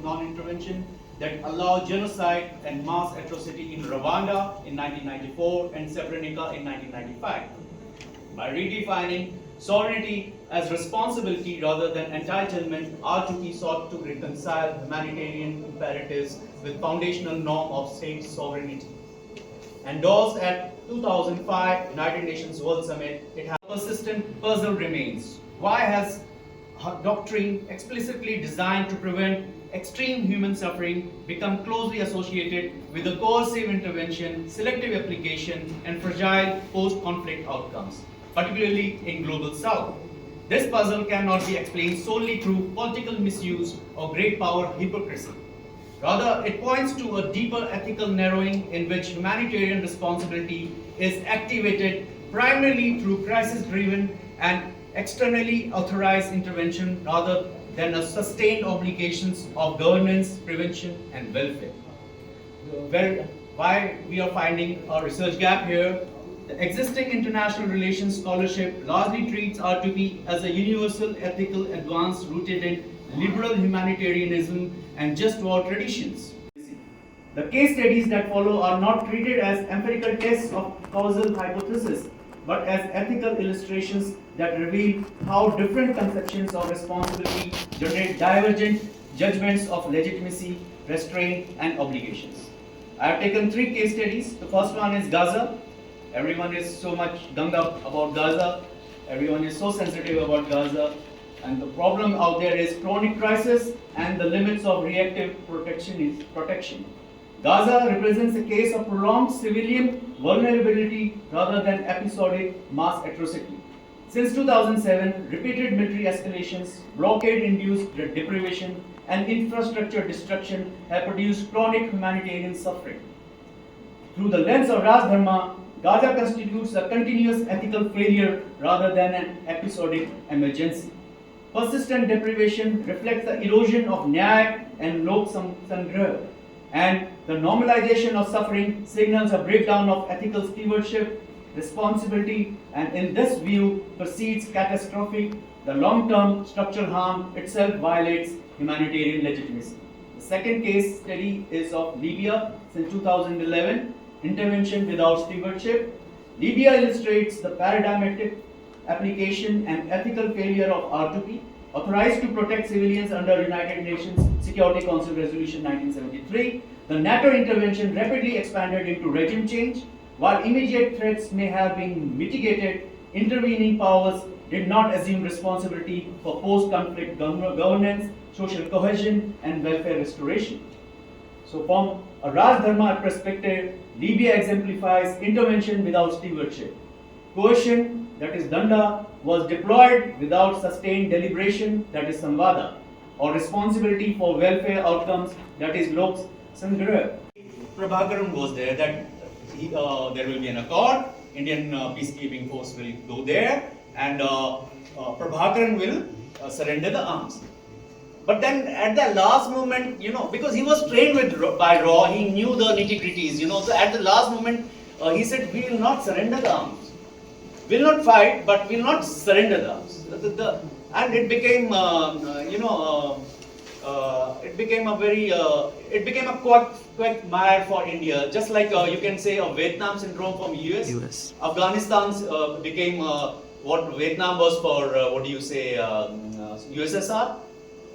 non-intervention that allowed genocide and mass atrocity in Rwanda in 1994 and Srebrenica in 1995. By redefining sovereignty as responsibility rather than entitlement, R2P sought to reconcile humanitarian imperatives with foundational norm of state sovereignty. Endorsed at 2005 United Nations World Summit, it has a persistent puzzle remains. Why has doctrine explicitly designed to prevent extreme human suffering become closely associated with the coercive intervention, selective application, and fragile post-conflict outcomes, particularly in Global South? This puzzle cannot be explained solely through political misuse or great power hypocrisy. Rather, it points to a deeper ethical narrowing in which humanitarian responsibility is activated primarily through crisis-driven and externally authorized intervention rather than a sustained obligations of governance, prevention, and welfare. Why we are finding a research gap here? The existing international relations scholarship largely treats R2P as a universal ethical advance rooted in liberal humanitarianism and just war traditions. The case studies that follow are not treated as empirical tests of causal hypothesis, but as ethical illustrations that reveal how different conceptions of responsibility generate divergent judgments of legitimacy, restraint, and obligations. I have taken 3 case studies. The first one is Gaza. Everyone is so much gunged up about Gaza. Everyone is so sensitive about Gaza. And the problem out there is chronic crisis and the limits of reactive protection. Gaza represents a case of prolonged civilian vulnerability rather than episodic mass atrocity. Since 2007, repeated military escalations, blockade-induced deprivation, and infrastructure destruction have produced chronic humanitarian suffering. Through the lens of Raj Dharma, Gaza constitutes a continuous ethical failure rather than an episodic emergency. Persistent deprivation reflects the erosion of Nyaya and Lok Sangrah, and the normalization of suffering signals a breakdown of ethical stewardship, responsibility, and in this view precedes catastrophic. The long-term structural harm itself violates humanitarian legitimacy. The second case study is of Libya since 2011, intervention without stewardship. Libya illustrates the paradigmatic application and ethical failure of R2P, authorized to protect civilians under United Nations Security Council Resolution 1973. The NATO intervention rapidly expanded into regime change. While immediate threats may have been mitigated, intervening powers did not assume responsibility for post-conflict governance, social cohesion, and welfare restoration. So from a Raj Dharma perspective, Libya exemplifies intervention without stewardship. Coercion, that is danda, was deployed without sustained deliberation, that is samvada, or responsibility for welfare outcomes, that is lok sangrah. Prabhakaran was there that there will be an accord, Indian peacekeeping force will go there, and Prabhakaran will surrender the arms. But then at the last moment, because he was trained by Raw, he knew the nitty-gritties, so at the last moment, he said, we will not surrender the arms. Will not fight, but will not surrender the arms. And it became, it became a quagmire for India. Just like you can say a Vietnam syndrome from US. Afghanistan became what Vietnam was for, USSR.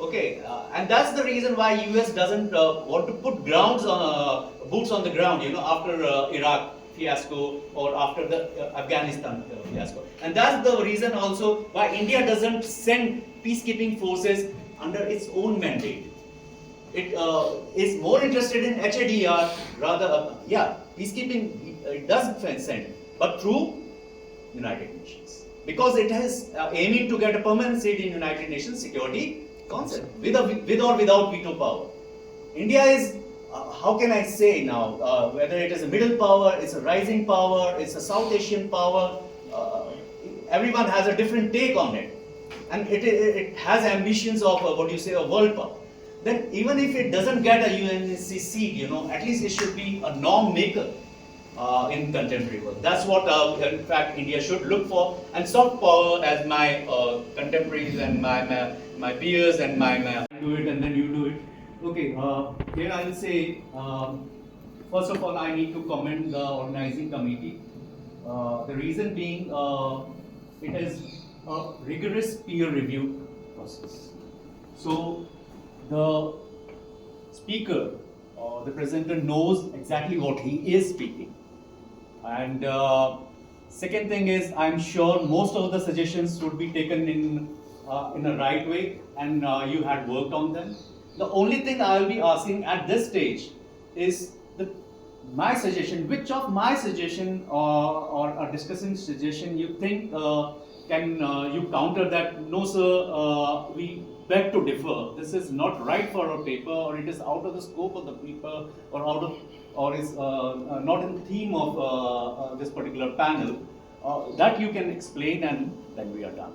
Okay, and that's the reason why US doesn't want to put boots on the ground, after Iraq fiasco or after the Afghanistan fiasco. And that's the reason also why India doesn't send peacekeeping forces under its own mandate. It is more interested in HADR rather, peacekeeping it does send, but through United Nations. Because it is aiming to get a permanent seat in United Nations Security Council, with or without veto power. India is, how can I say now, whether it is a middle power, it's a rising power, it's a South Asian power, everyone has a different take on it. And it has ambitions of, a world power. Then even if it doesn't get a UNSC seat, at least it should be a norm maker in contemporary world. That's what, in fact, India should look for. And soft power, as my contemporaries and my peers and my do it and then you do it. Okay, here I will say, first of all, I need to commend the organizing committee. The reason being, it is a rigorous peer review process. So the speaker or the presenter knows exactly what he is speaking. And second thing is, I'm sure most of the suggestions would be taken in a right way, and you had worked on them. The only thing I will be asking at this stage is my suggestion. Which of my suggestion or a discussing suggestion you think can you counter that? No, sir. We beg to differ. This is not right for a paper, or it is out of the scope of the paper, or out of, or is not in the theme of this particular panel. That you can explain, and then we are done.